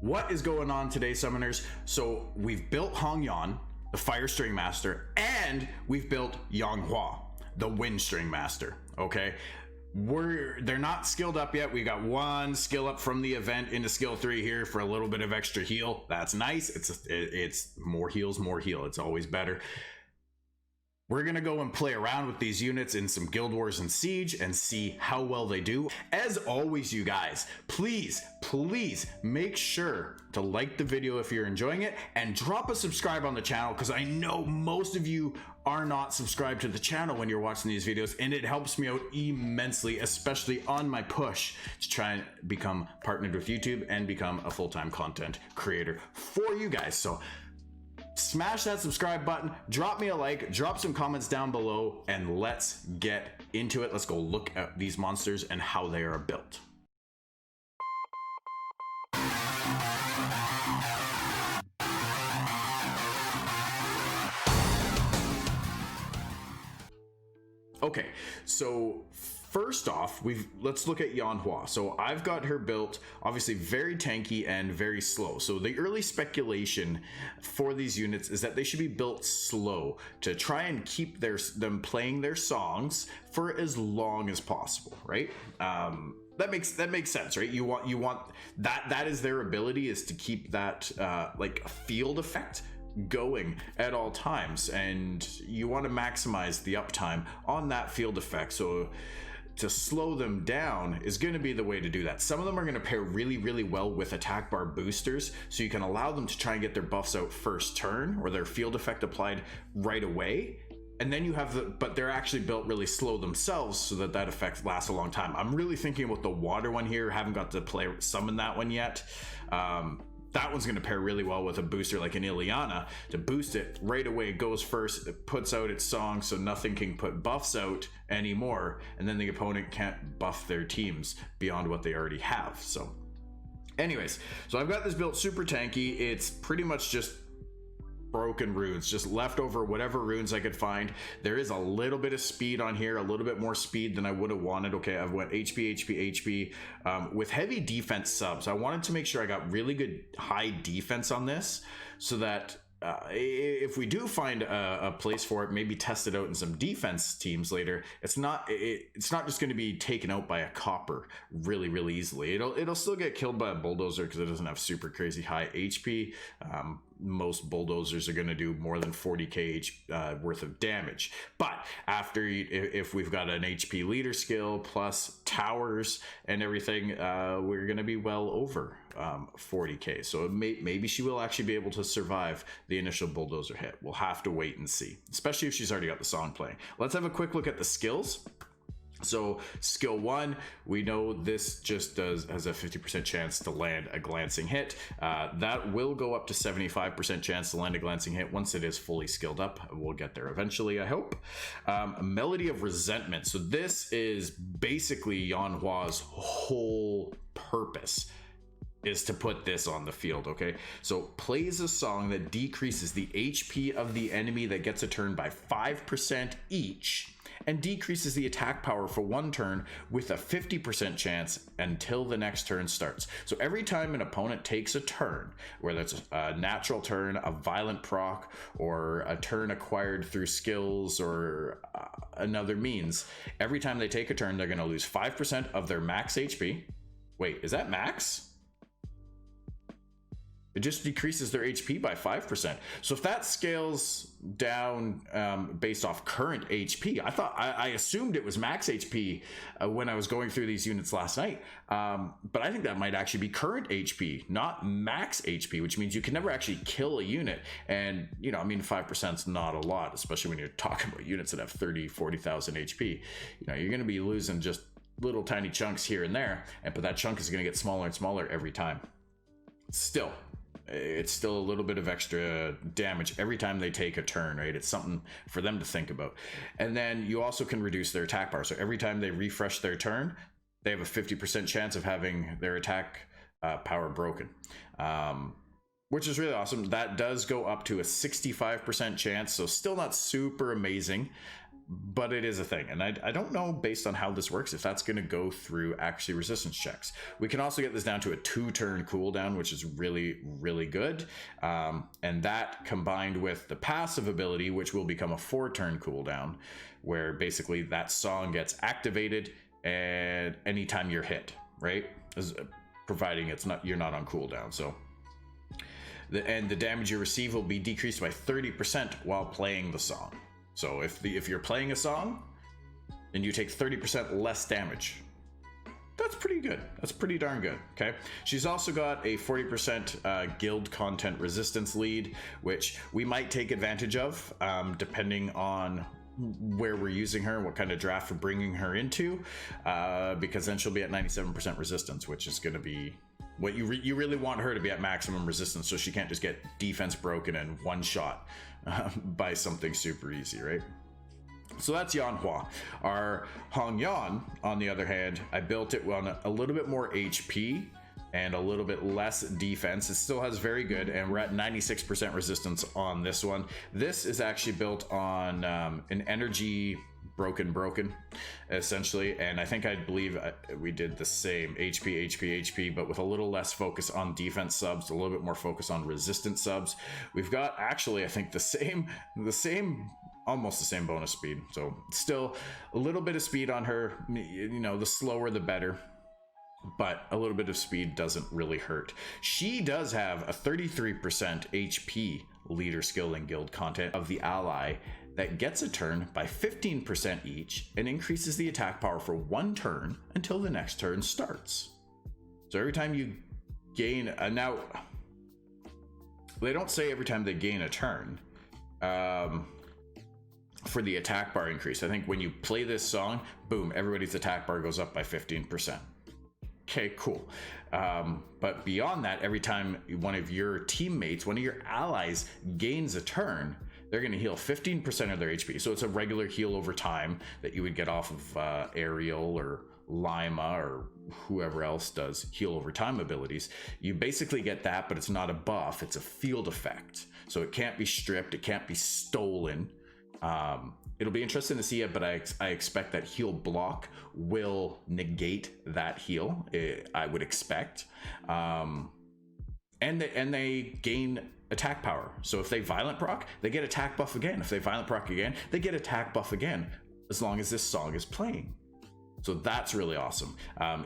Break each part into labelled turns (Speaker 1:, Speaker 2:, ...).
Speaker 1: What is going on today, summoners? So we've built Hongyeon, the Fire String Master, and we've built Yeonhwa, the Wind String Master. Okay, they're not skilled up yet. We got one skill up from the event into skill 3 here for a little bit of extra heal. That's nice. It's more heals, more heal. It's always better. We're gonna go and play around with these units in some Guild Wars and Siege and see how well they do. As always, you guys, please make sure to like the video if you're enjoying it and drop a subscribe on the channel, because I know most of you are not subscribed to the channel when you're watching these videos, and it helps me out immensely, especially on my push to try and become partnered with YouTube and become a full-time content creator for you guys. So smash that subscribe button, drop me a like, drop some comments down below, and let's get into it. Let's go look at these monsters and how they are built. Okay, so first off, let's look at Yeonhwa. So I've got her built obviously very tanky and very slow. So the early speculation for these units is that they should be built slow to try and keep them playing their songs for as long as possible, right? That makes sense, right? You want that is their ability, is to keep that like field effect going at all times, and you want to maximize the uptime on that field effect. So to slow them down is going to be the way to do that. Some of them are going to pair really well with attack bar boosters, so you can allow them to try and get their buffs out first turn or their field effect applied right away. And then you have but they're actually built really slow themselves, so that effect lasts a long time. I'm really thinking about the water one here. Haven't got to summon that one yet. That one's going to pair really well with a booster like an Ileana to boost it right away. It goes first, it puts out its song, so nothing can put buffs out anymore, and then the opponent can't buff their teams beyond what they already have. So anyways, so I've got this built super tanky. It's pretty much just broken runes, just leftover whatever runes I could find. There is a little bit of speed on here, a little bit more speed than I would have wanted. Okay, I've went HP with heavy defense subs. I wanted to make sure I got really good high defense on this, so that if we do find a place for it, maybe test it out in some defense teams later, it's not just going to be taken out by a copper really easily. It'll still get killed by a bulldozer because it doesn't have super crazy high HP. Most bulldozers are going to do more than 40k worth of damage, but if we've got an HP leader skill plus towers and everything, we're going to be well over 40k. So maybe she will actually be able to survive the initial bulldozer hit. We'll have to wait and see, especially if she's already got the song playing. Let's have a quick look at the skills. So skill 1, we know this just has a 50% chance to land a glancing hit. That will go up to 75% chance to land a glancing hit once it is fully skilled up. We'll get there eventually, I hope. Melody of Resentment. So this is basically Yeonhwa's whole purpose, is to put this on the field. Okay, so plays a song that decreases the HP of the enemy that gets a turn by 5% each, and decreases the attack power for one turn with a 50% chance until the next turn starts. So every time an opponent takes a turn, whether it's a natural turn, a violent proc, or a turn acquired through skills or another means, every time they take a turn, they're going to lose 5% of their max HP. Wait, is that max? It just decreases their HP by 5%. So if that scales down based off current HP, I assumed it was max HP when I was going through these units last night. But I think that might actually be current HP, not max HP, which means you can never actually kill a unit. And, you know, I mean, 5% is not a lot, especially when you're talking about units that have 30, 40,000 HP. You know, you're going to be losing just little tiny chunks here and there, but that chunk is going to get smaller and smaller every time. Still, it's still a little bit of extra damage every time they take a turn, right? It's something for them to think about. And then you also can reduce their attack power. So every time they refresh their turn, they have a 50% chance of having their attack power broken, which is really awesome. That does go up to a 65% chance, so still not super amazing, but it is a thing, and I don't know based on how this works if that's going to go through actually resistance checks. We can also get this down to a 2-turn cooldown, which is really good, and that combined with the passive ability, which will become a 4-turn cooldown, where basically that song gets activated and anytime you're hit, right? Providing you're not on cooldown. So the damage you receive will be decreased by 30% while playing the song. So if you're playing a song and you take 30% less damage, that's pretty good. That's pretty darn good. Okay. She's also got a 40% guild content resistance lead, which we might take advantage of depending on where we're using her and what kind of draft we're bringing her into, because then she'll be at 97% resistance, which is going to be what you really want her to be at maximum resistance, so she can't just get defense broken and one shot by something super easy, right? So that's Yeonhwa. Our Hongyeon, on the other hand, I built it on a little bit more HP and a little bit less defense. It still has very good, and we're at 96% resistance on this one. This is actually built on an energy broken essentially, and I believe we did the same HP, but with a little less focus on defense subs, a little bit more focus on resistance subs. We've got actually I think the same almost the same bonus speed, so still a little bit of speed on her. You know, the slower the better, but a little bit of speed doesn't really hurt. She does have a 33% HP leader skill and guild content of the ally that gets a turn by 15% each and increases the attack power for 1 turn until the next turn starts. So every time you gain now they don't say every time they gain a turn for the attack bar increase. I think when you play this song, boom, everybody's attack bar goes up by 15%. Okay, cool. But beyond that, every time one of your teammates, one of your allies gains a turn, they're going to heal 15% of their HP. So it's a regular heal over time that you would get off of Ariel or Lima or whoever else does heal over time abilities. You basically get that, but it's not a buff, it's a field effect. So it can't be stripped, it can't be stolen. It'll be interesting to see it, but I expect that heal block will negate that heal, I would expect. And they gain attack power. So if they violent proc, they get attack buff again. If they violent proc again, they get attack buff again, as long as this song is playing. So that's really awesome.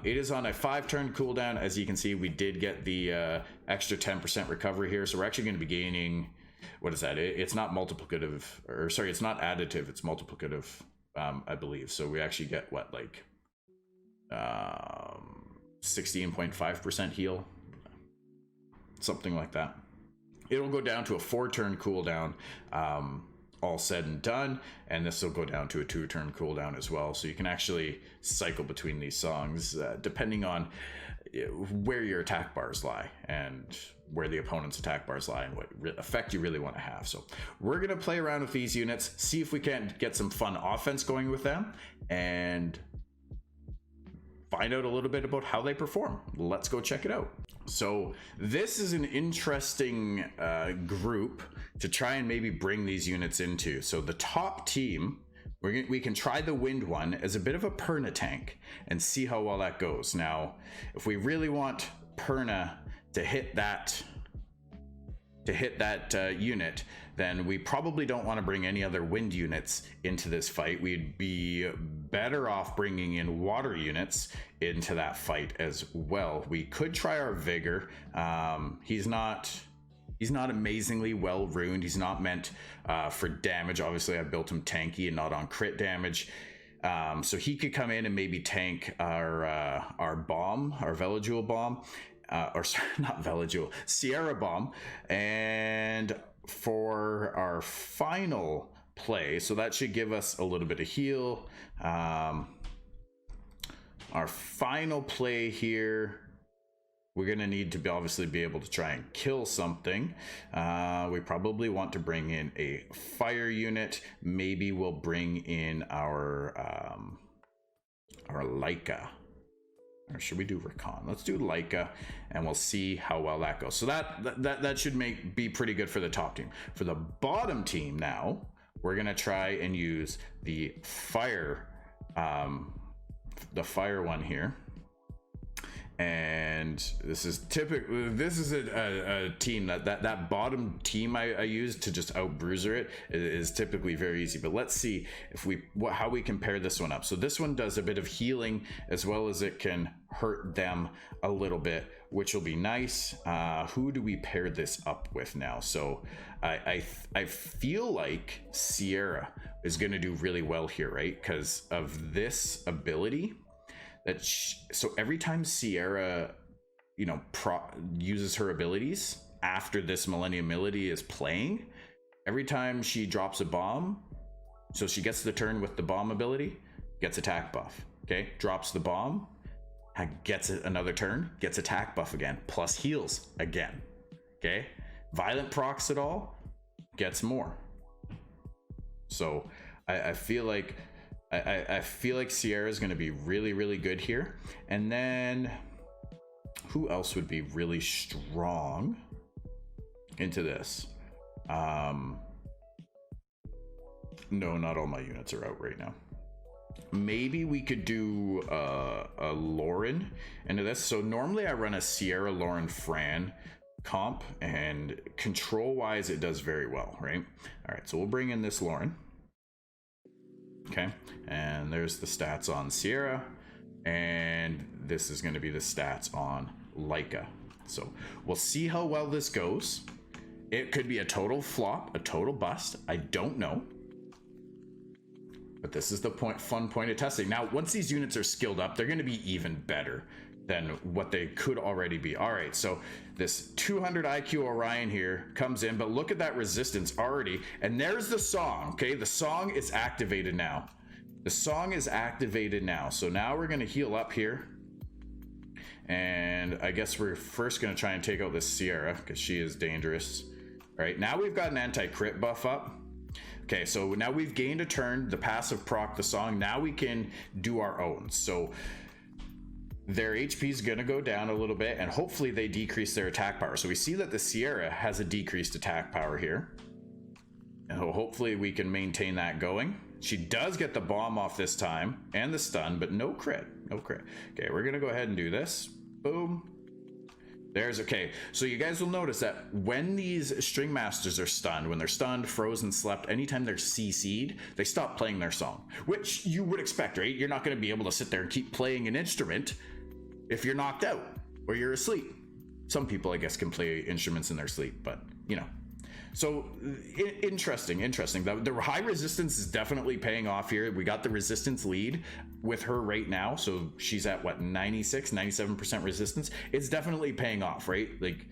Speaker 1: It is on a 5-turn cooldown. As you can see, we did get the extra 10% recovery here. So we're actually going to be gaining, what is that? It's not multiplicative, or sorry, it's not additive, it's multiplicative, I believe. So we actually get what, like 16.5% heal, something like that. It'll go down to a 4-turn cooldown, all said and done, and this will go down to a 2-turn cooldown as well. So you can actually cycle between these songs depending on where your attack bars lie and where the opponent's attack bars lie and what effect you really want to have. So we're going to play around with these units, see if we can get some fun offense going with them, and find out a little bit about how they perform. Let's go check it out. So this is an interesting group to try and maybe bring these units into. So the top team, we can try the wind one as a bit of a Perna tank and see how well that goes. Now, if we really want Perna to hit that unit, then we probably don't want to bring any other wind units into this fight. We'd be better off bringing in water units into that fight as well. We could try our Vigor. He's not amazingly well ruined. He's not meant for damage. Obviously, I built him tanky and not on crit damage. So he could come in and maybe tank our bomb, our Velojewel bomb. Or sorry, not Velojewel, Sierra Bomb. And for our final play, so that should give us a little bit of heal. Our final play here, we're going to need to obviously be able to try and kill something. We probably want to bring in a fire unit. Maybe we'll bring in our Leica. Or should we do Recon? Let's do Leica, and we'll see how well that goes. So that should be pretty good for the top team. For the bottom team now, we're gonna try and use the fire one here. And this is typically, this is a team that bottom team I use to just out bruiser it is typically very easy. But let's see if how we can pair this one up. So this one does a bit of healing as well as it can hurt them a little bit, which will be nice. Who do we pair this up with now? So I feel like Sierra is going to do really well here, right? Because of this ability. So every time Sierra, you know, uses her abilities after this Millennium Melody is playing, every time she drops a bomb, so she gets the turn with the bomb ability, gets attack buff. Okay, drops the bomb, gets another turn, gets attack buff again, plus heals again. Okay, violent procs it all, gets more. So I feel like. I feel like Sierra is going to be really, really good here. And then who else would be really strong into this? No, not all my units are out right now. Maybe we could do a Lauren into this. So normally I run a Sierra, Lauren, Fran comp, and control wise it does very well, right? All right, so we'll bring in this Lauren. Okay, and there's the stats on Sierra, and this is going to be the stats on Leica. So we'll see how well this goes. It could be a total flop, a total bust. I don't know. But this is the fun point of testing. Now, once these units are skilled up, they're going to be even better than what they could already be. All right, so this 200 IQ Orion here comes in, but look at that resistance already. And there's the song, okay? The song is activated now. The song is activated now. So now we're gonna heal up here. And I guess we're first gonna try and take out this Sierra because she is dangerous. All right, now we've got an anti-crit buff up. Okay, so now we've gained a turn, the passive proc the song. Now we can do our own. So their HP is going to go down a little bit, and hopefully they decrease their attack power. So we see that the Sierra has a decreased attack power here. And hopefully we can maintain that going. She does get the bomb off this time, and the stun, but no crit. No crit. Okay, we're going to go ahead and do this. Boom. There's okay. So you guys will notice that when these string masters are stunned, when they're stunned, frozen, slept, anytime they're CC'd, they stop playing their song, which you would expect, right? You're not going to be able to sit there and keep playing an instrument if you're knocked out or you're asleep. Some people, I guess, can play instruments in their sleep, but you know. So interesting. The high resistance is definitely paying off here. We got the resistance lead with her right now. So she's at what, 96, 97% resistance. It's definitely paying off, right? Like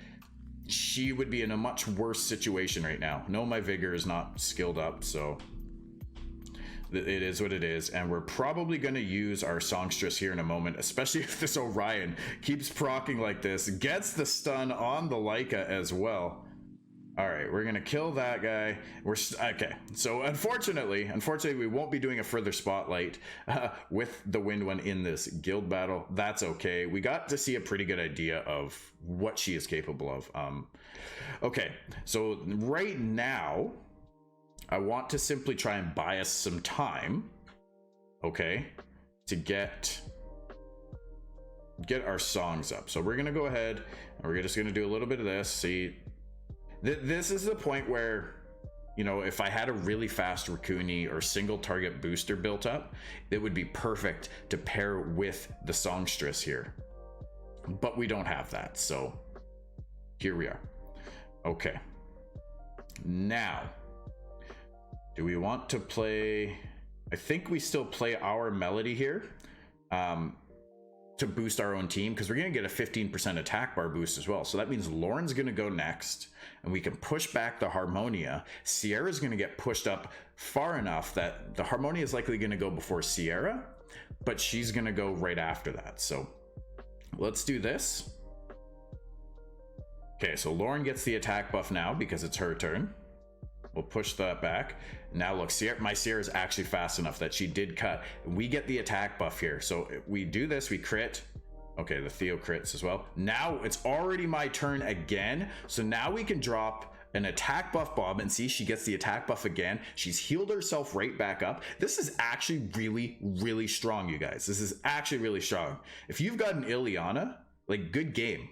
Speaker 1: she would be in a much worse situation right now. No, my vigor is not skilled up, so it is what it is. And we're probably going to use our songstress here in a moment, especially if this Orion keeps proccing like this, gets the stun on the Leica as well. All right, we're gonna kill that guy. Okay. So unfortunately, we won't be doing a further spotlight with the Wind One in this guild battle. That's okay. We got to see a pretty good idea of what she is capable of. Okay, so right now, I want to simply try and buy us some time. Okay, to get our songs up. So we're gonna go ahead and we're just gonna do a little bit of this. See. This is the point where, you know, if I had a really fast Raccoony or single target booster built up, it would be perfect to pair with the songstress here. But we don't have that, so here we are. Okay. Now, do we want to play? I think we still play our melody here. To boost our own team, because we're going to get a 15% attack bar boost as well. So that means Lauren's going to go next, and we can push back the Harmonia. Sierra's going to get pushed up far enough that the Harmonia is likely going to go before Sierra, but she's going to go right after that. So let's do this. Okay, so Lauren gets the attack buff now because it's her turn. We'll push that back. Now look, my Sierra is actually fast enough that she did cut. We get the attack buff here. So we do this, we crit. Okay, the Theo crits as well. Now it's already my turn again. So now we can drop an attack buff bomb, and see, she gets the attack buff again. She's healed herself right back up. This is actually really, really strong, you guys. This is actually really strong. If you've got an Ileana, like, good game.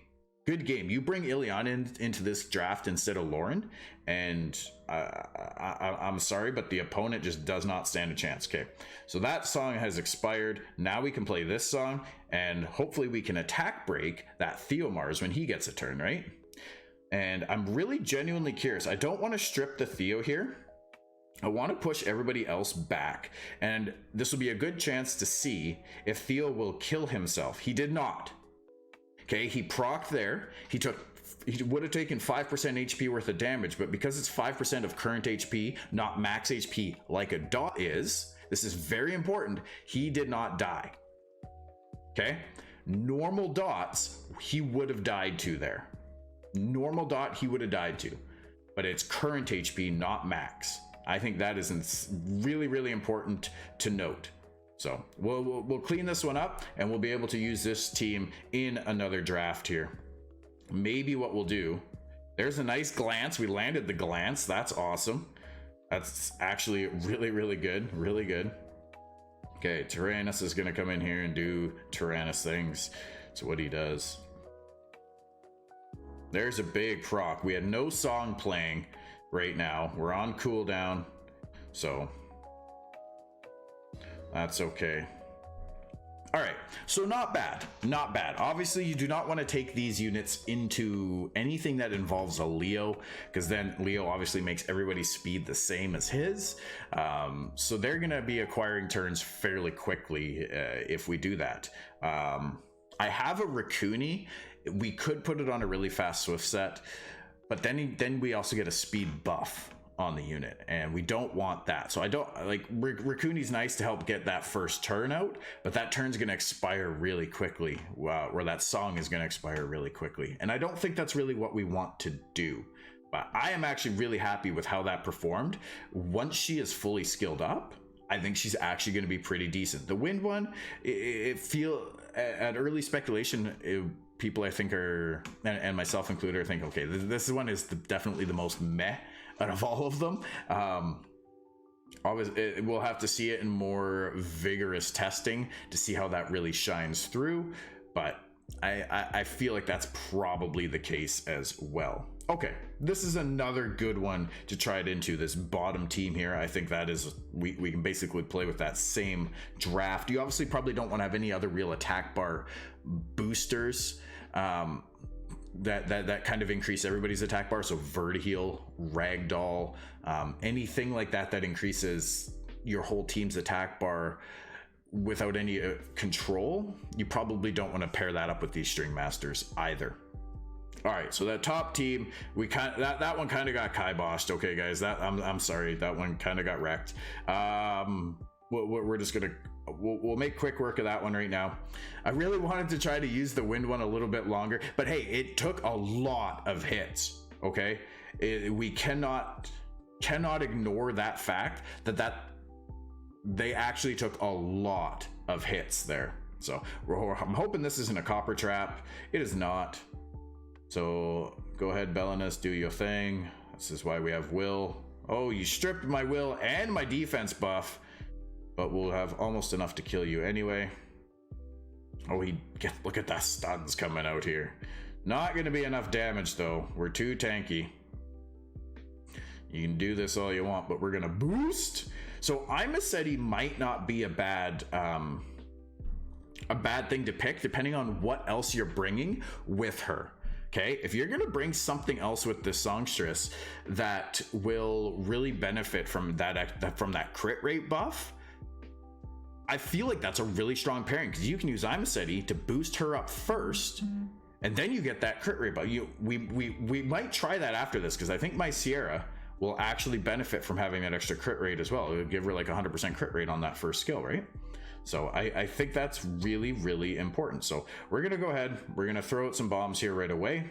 Speaker 1: Good game. You bring Ileana into this draft instead of Lauren, and I'm sorry, but the opponent just does not stand a chance. Okay, so that song has expired. Now we can play this song, and hopefully we can attack break that Theomars when he gets a turn, right? And I'm really genuinely curious. I don't want to strip the Theo here. I want to push everybody else back, and this will be a good chance to see if Theo will kill himself. He did not. Okay, he procced there. He would have taken 5% HP worth of damage, but because it's 5% of current HP, not max HP like a dot is, this is very important, he did not die. Okay, normal dots, he would have died to there. Normal dot, he would have died to, but it's current HP, not max. I think that is really, really important to note. So we'll clean this one up, and we'll be able to use this team in another draft here. Maybe what we'll do, there's a nice glance. We landed the glance. That's awesome. That's actually really, really good. Really good. Okay, Tyrannus is going to come in here and do Tyrannus things. That's what he does. There's a big proc. We had no song playing right now. We're on cooldown, so that's okay. All right, so not bad, not bad. Obviously, you do not want to take these units into anything that involves a Leo, because then Leo obviously makes everybody's speed the same as his. So they're going to be acquiring turns fairly quickly if we do that. I have a Raccoony. We could put it on a really fast Swift set, but then we also get a speed buff on the unit, and we don't want that. So I don't like Raccoony's nice to help get that first turn out, but that turn's going to expire really quickly, where that song is going to expire really quickly, and I don't think that's really what we want to do. But I am actually really happy with how that performed. Once she is fully skilled up, I think she's actually going to be pretty decent. The wind one, it feel at early speculation, people I think are, and myself included, are thinking, okay, this one is definitely the most meh out of all of them. Obviously, we'll have to see it in more vigorous testing to see how that really shines through, but I feel like that's probably the case as well. Okay, this is another good one to try it into, this bottom team here. I think that is, we can basically play with that same draft. You obviously probably don't want to have any other real attack bar boosters that kind of increase everybody's attack bar. So Vertiheal, Ragdoll, anything like that increases your whole team's attack bar without any control. You probably don't want to pair that up with these String Masters either. All right, so that top team, we that one kind of got kiboshed. Okay, guys, I'm sorry, that one kind of got wrecked. We're just gonna we'll make quick work of that one right now. I really wanted to try to use the wind one a little bit longer, but hey, it took a lot of hits. Okay, we cannot ignore that fact that they actually took a lot of hits there. So I'm hoping this isn't a copper trap. It is not. So go ahead, Belinus, do your thing. This is why we have Will. Oh, you stripped my Will and my defense buff, but we'll have almost enough to kill you anyway. Oh, look at that stuns coming out here. Not going to be enough damage though. We're too tanky. You can do this all you want, but we're going to boost. So Imacetti might not be a bad thing to pick, depending on what else you're bringing with her. Okay, if you're going to bring something else with this songstress that will really benefit from that crit rate buff, I feel like that's a really strong pairing, because you can use Imacetti to boost her up first, and then you get that crit rate buff. We might try that after this, because I think my Sierra will actually benefit from having that extra crit rate as well. It would give her like 100% crit rate on that first skill, right? So I think that's really, really important. So we're going to go ahead. We're going to throw out some bombs here right away.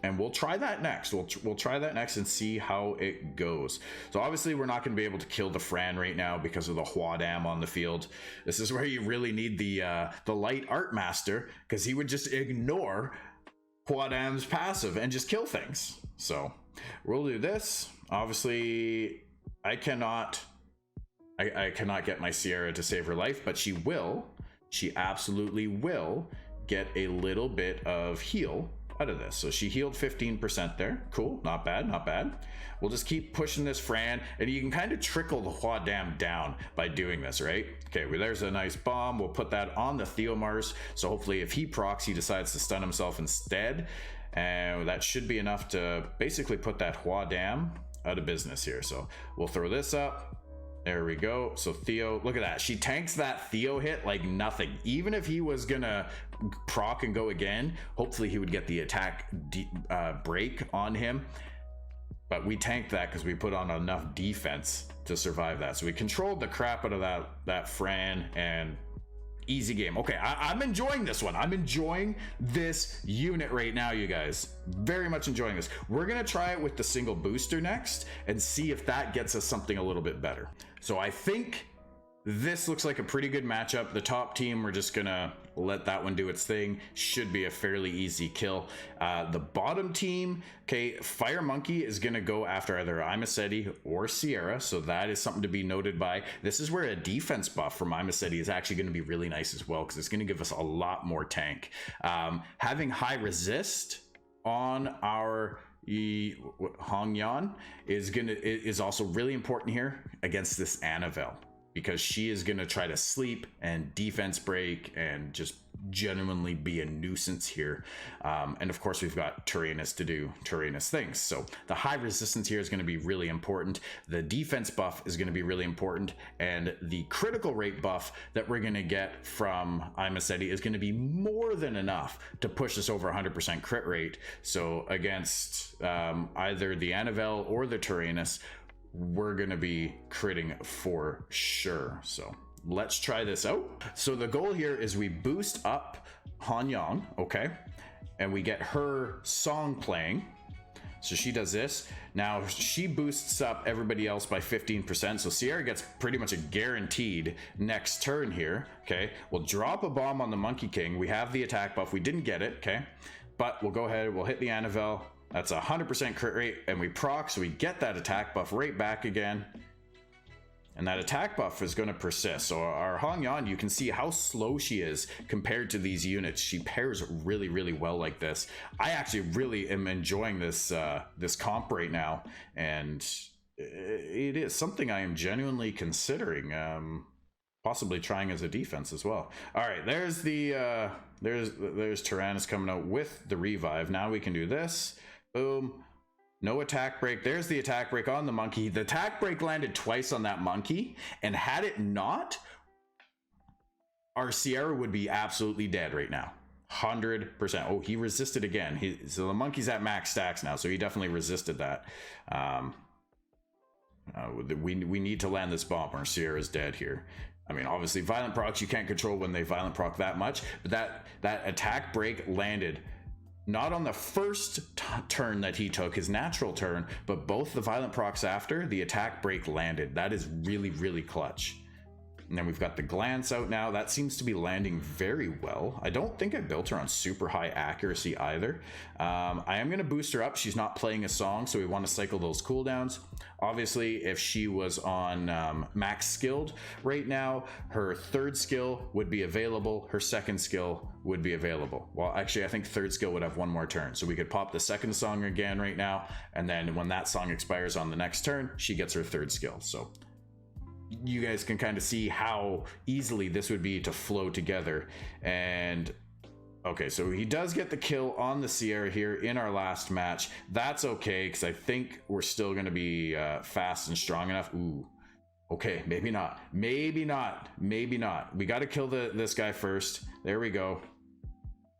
Speaker 1: And we'll try that next. We'll try that next and see how it goes. So obviously we're not going to be able to kill the Fran right now because of the Hwa Dam on the field. This is where you really need the light art master, because he would just ignore Hwadam's passive and just kill things. So we'll do this. Obviously, I cannot get my Sierra to save her life, but she will. She absolutely will get a little bit of heal out of this. So she healed 15% there. Cool, not bad, not bad. We'll just keep pushing this Fran, and you can kind of trickle the Hwadam down by doing this, right? Okay, well, there's a nice bomb. We'll put that on the Theomars, so hopefully if he procs, he decides to stun himself instead, and that should be enough to basically put that Hwadam out of business here. So we'll throw this up. There we go. So Theo, look at that. She tanks that Theo hit like nothing. Even if he was gonna proc and go again, hopefully he would get the attack break on him. But we tanked that because we put on enough defense to survive that. So we controlled the crap out of that Fran, and easy game. Okay, I'm enjoying this one. I'm enjoying this unit right now, you guys. Very much enjoying this. We're gonna try it with the single booster next and see if that gets us something a little bit better. So I think this looks like a pretty good matchup. The top team, we're just gonna let that one do its thing. Should be a fairly easy kill. The bottom team, okay, Fire Monkey is gonna go after either Imaseti or Sierra, so that is something to be noted by. This is where a defense buff from Imaseti is actually gonna be really nice as well, because it's gonna give us a lot more tank. Having high resist on our Hongyeon is also really important here against this Annabelle, because she is going to try to sleep and defense break and just genuinely be a nuisance here. And of course, we've got Tyrannus to do Tyrannus things. So the high resistance here is going to be really important. The defense buff is going to be really important. And the critical rate buff that we're going to get from Imaseti is going to be more than enough to push us over 100% crit rate. So against either the Annabelle or the Tyrannus, we're gonna be critting for sure. So let's try this out. So the goal here is we boost up Hongyeon, okay, and we get her song playing. So she does this. Now she boosts up everybody else by 15%. So Sierra gets pretty much a guaranteed next turn here. Okay, we'll drop a bomb on the Monkey King. We have the attack buff. We didn't get it, okay, but we'll go ahead. We'll hit the Annabelle. That's 100% crit rate, and we proc, so we get that attack buff right back again. And that attack buff is going to persist. So our Hongyeon, you can see how slow she is compared to these units. She pairs really, really well like this. I actually really am enjoying this this comp right now, and it is something I am genuinely considering possibly trying as a defense as well. All right, there's the there's Tyrannus coming out with the revive. Now we can do this. Boom. No attack break. There's the attack break on the monkey. The attack break landed twice on that monkey, and had it not, our Sierra would be absolutely dead right now. 100%. Oh, he resisted again. So the monkey's at max stacks now, so he definitely resisted that. We need to land this bomb, or Sierra's dead here. I mean, obviously, violent procs, you can't control when they violent proc that much, but that attack break landed not on the first turn that he took, his natural turn, but both the violent procs after, the attack break landed. That is really, really clutch. And then we've got the glance out now. That seems to be landing very well. I don't think I built her on super high accuracy either. I am going to boost her up. She's not playing a song, so we want to cycle those cooldowns. Obviously, if she was on max skilled right now, her third skill would be available. Her second skill would be available. Well, actually, I think third skill would have one more turn. So we could pop the second song again right now. And then when that song expires on the next turn, she gets her third skill. So you guys can kind of see how easily this would be to flow together. And okay, so he does get the kill on the Sierra here in our last match. That's okay, because I think we're still going to be fast and strong enough. Ooh, okay, maybe not. Maybe not. Maybe not. We got to kill this guy first. There we go.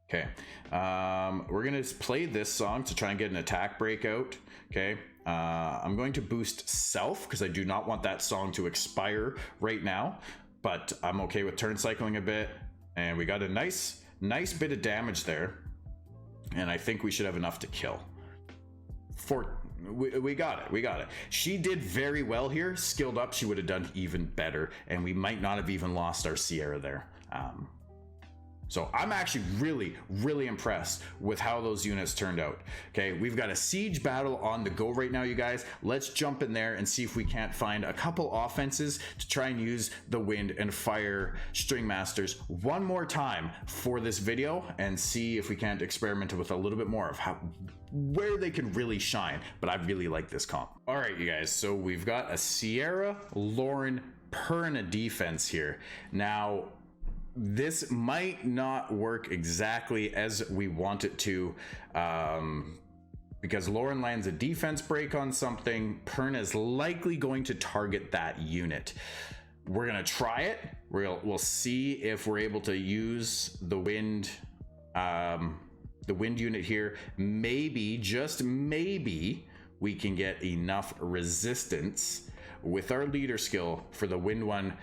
Speaker 1: Okay, we're going to play this song to try and get an attack breakout. Okay, I'm going to boost self because I do not want that song to expire right now, but I'm okay with turn cycling a bit. And we got a nice bit of damage there, and I think we should have enough to kill. We got it. She did very well here. Skilled up, she would have done even better, and we might not have even lost our Sierra there. So I'm actually really impressed with how those units turned out. Okay, we've got a siege battle on the go right now, you guys. Let's jump in there and see if we can't find a couple offenses to try and use the wind and fire string masters one more time for this video, and see if we can't experiment with a little bit more of where they can really shine. But I really like this comp. All right, you guys, so we've got a Sierra, Lauren, Perna defense here. Now, this might not work exactly as we want it to, because Lauren lands a defense break on something. Perna is likely going to target that unit. We're gonna try it. We'll see if we're able to use the wind unit here. Maybe, just maybe, we can get enough resistance with our leader skill for the wind one,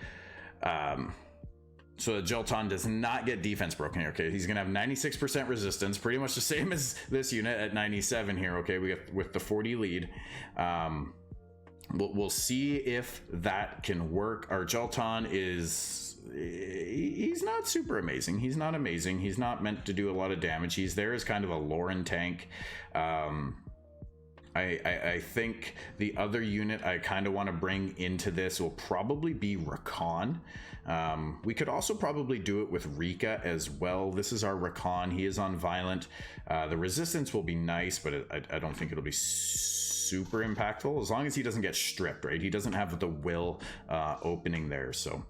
Speaker 1: so that Jelton does not get defense broken here. Okay, he's gonna have 96% resistance, pretty much the same as this unit at 97 here. Okay, we have with the 40 lead. We'll see if that can work. Our Jelton he's not super amazing. He's not amazing. He's not meant to do a lot of damage. He's there as kind of a Lauren tank. I think the other unit I kind of want to bring into this will probably be Rakan. We could also probably do it with Rika as well. This is our Rakan. He is on violent. The resistance will be nice, but I don't think it'll be super impactful as long as he doesn't get stripped, right? He doesn't have the will opening there, so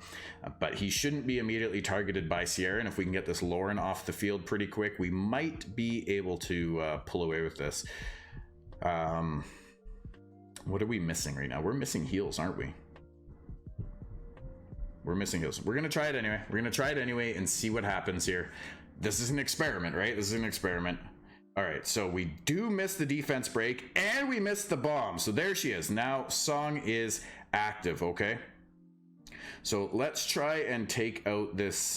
Speaker 1: but he shouldn't be immediately targeted by Sierra, and if we can get this Lauren off the field pretty quick, we might be able to pull away with this. What are we missing right now? We're missing heals, aren't we? We're missing heals. We're gonna try it anyway. We're gonna try it anyway and see what happens here. This is an experiment, right? This is an experiment. All right, so we do miss the defense break and we missed the bomb. So there she is. Now Song is active, okay? So let's try and take out this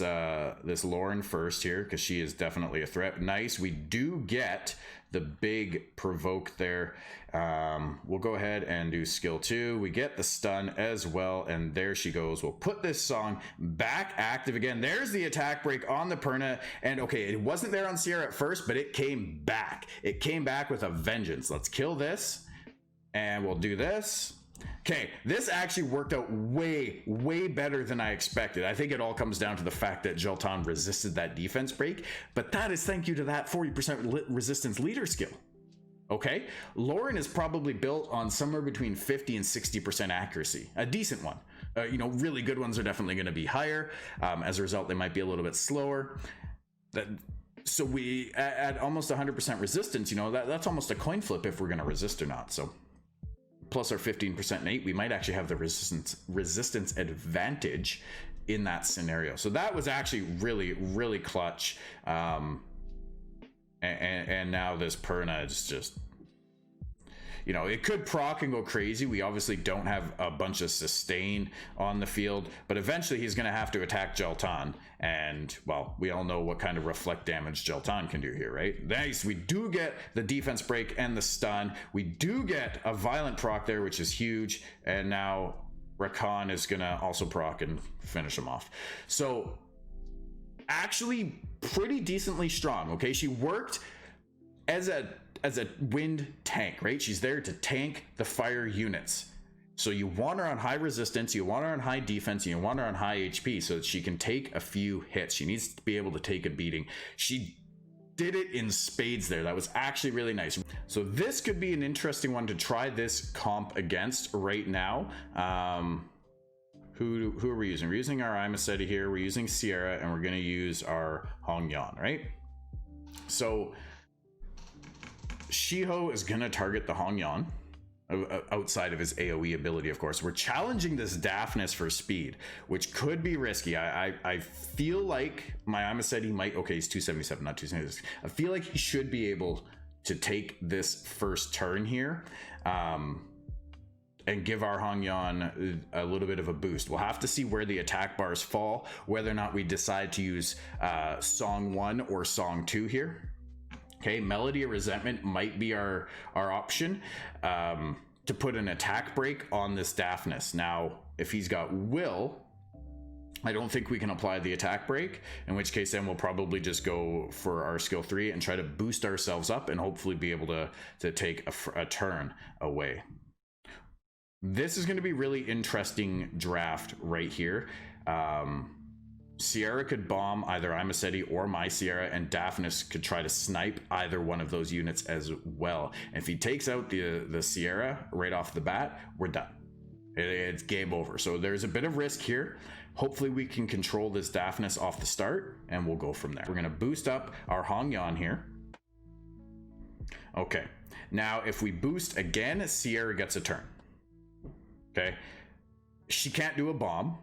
Speaker 1: this Lauren first here, because she is definitely a threat. Nice, we do get the big provoke there. We'll go ahead and do skill 2. We get the stun as well, and there she goes. We'll put this Song back active again. There's the attack break on the Perna, and okay, it wasn't there on Sierra at first, but it came back. It came back with a vengeance. Let's kill this, and we'll do this. Okay, this actually worked out way better than I expected. I think it all comes down to the fact that Jelton resisted that defense break, but that is thank you to that 40% resistance leader skill. Okay, Lauren is probably built on somewhere between 50 and 60% accuracy, a decent one. You know, really good ones are definitely going to be higher. As a result, they might be a little bit slower. So we at almost 100% resistance, you know, that's almost a coin flip if we're going to resist or not. So plus our 15% innate, we might actually have the resistance advantage in that scenario. So that was actually really clutch. And now this Perna is just, you know, it could proc and go crazy. We obviously don't have a bunch of sustain on the field, but eventually he's going to have to attack Jelton. And, well, we all know what kind of reflect damage Jelton can do here, right? Nice. We do get the defense break and the stun. We do get a violent proc there, which is huge. And now Rakan is going to also proc and finish him off. So actually pretty decently strong. Okay, she worked as a wind tank, right? She's there to tank the fire units. So you want her on high resistance, you want her on high defense, you want her on high HP so that she can take a few hits. She needs to be able to take a beating. She did it in spades there. That was actually really nice. So this could be an interesting one to try this comp against right now. Who are we using? We're using our Imaseti here, we're using Sierra, and we're going to use our Hongyeon, right? So Shiho is going to target the Hongyeon outside of his AoE ability, of course. We're challenging this Daphnis for speed, which could be risky. I feel like my Imaseti might, okay, he's 277, not 276. I feel like he should be able to take this first turn here. And give our Hongyeon a little bit of a boost. We'll have to see where the attack bars fall, whether or not we decide to use Song 1 or Song 2 here. Okay, Melody of Resentment might be our option to put an attack break on this Daphnis. Now, if he's got Will, I don't think we can apply the attack break, in which case then we'll probably just go for our skill 3 and try to boost ourselves up and hopefully be able to take a turn away. This is going to be really interesting draft right here. Sierra could bomb either Imasetti or my Sierra, and Daphnis could try to snipe either one of those units as well. And if he takes out the Sierra right off the bat, we're done. It's game over. So there's a bit of risk here. Hopefully we can control this Daphnis off the start, and we'll go from there. We're going to boost up our Hongyeon here. Okay. Now, if we boost again, Sierra gets a turn. Okay. She can't do a bomb.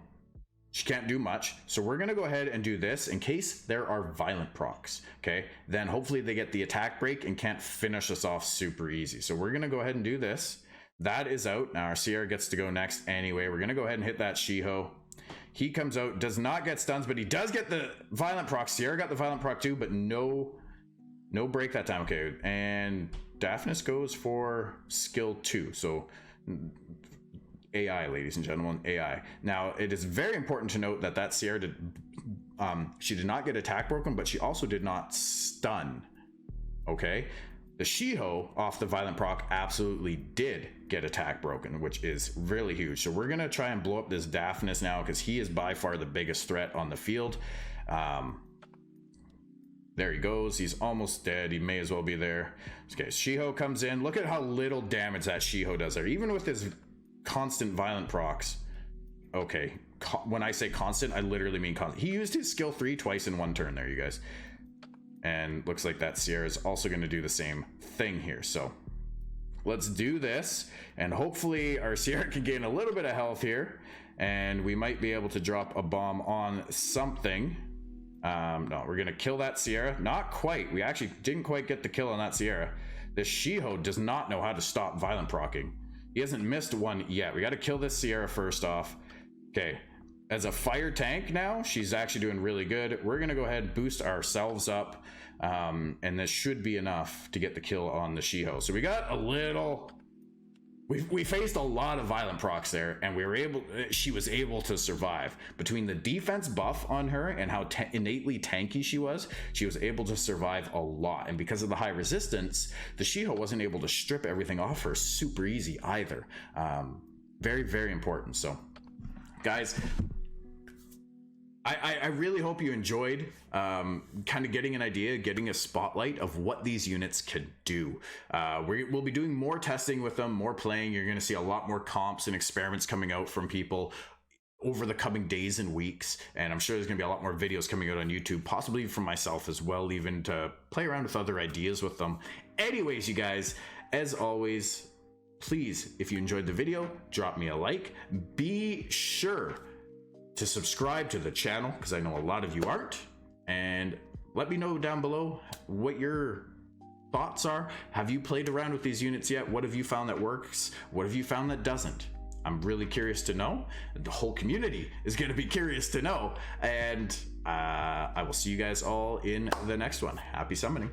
Speaker 1: She can't do much. So we're going to go ahead and do this in case there are violent procs. Okay. Then hopefully they get the attack break and can't finish us off super easy. So we're going to go ahead and do this. That is out. Now our Sierra gets to go next anyway. We're going to go ahead and hit that Shiho. He comes out, does not get stuns, but he does get the violent proc. Sierra got the violent proc too, but no break that time. Okay, and Daphnis goes for skill 2. So AI, ladies and gentlemen, AI. Now, it is very important to note that Sierra did, she did not get attack broken, but she also did not stun. Okay, the Shiho off the violent proc absolutely did get attack broken, which is really huge. So we're gonna try and blow up this Daphnis now because he is by far the biggest threat on the field. There he goes. He's almost dead. He may as well be there. Okay, Shiho comes in. Look at how little damage that Shiho does there, even with his constant violent procs. Okay, when I say constant, I literally mean constant. He used his skill 3 twice in one turn there, you guys. And looks like that Sierra is also going to do the same thing here. So let's do this, and hopefully our Sierra can gain a little bit of health here, and we might be able to drop a bomb on something. No, we're going to kill that Sierra. Not quite. We actually didn't quite get the kill on that Sierra. The Shiho does not know how to stop violent procking. He hasn't missed one yet. We got to kill this Sierra first off. Okay. As a fire tank now, she's actually doing really good. We're going to go ahead and boost ourselves up. And this should be enough to get the kill on the Shiho. So we got a little... We faced a lot of violent procs there, and she was able to survive. Between the defense buff on her and how innately tanky she was able to survive a lot. And because of the high resistance, the Shiho wasn't able to strip everything off her super easy either. Very, very important. So, guys... I really hope you enjoyed kind of getting an idea, getting a spotlight of what these units could do. We'll be doing more testing with them, more playing. You're going to see a lot more comps and experiments coming out from people over the coming days and weeks. And I'm sure there's going to be a lot more videos coming out on YouTube, possibly from myself as well, even to play around with other ideas with them. Anyways, you guys, as always, please, if you enjoyed the video, drop me a like. Be sure to subscribe to the channel, because I know a lot of you aren't, and let me know down below what your thoughts are. Have you played around with these units yet? What have you found that works? What have you found that doesn't? I'm really curious to know. The whole community is going to be curious to know, and I will see you guys all in the next one. Happy summoning.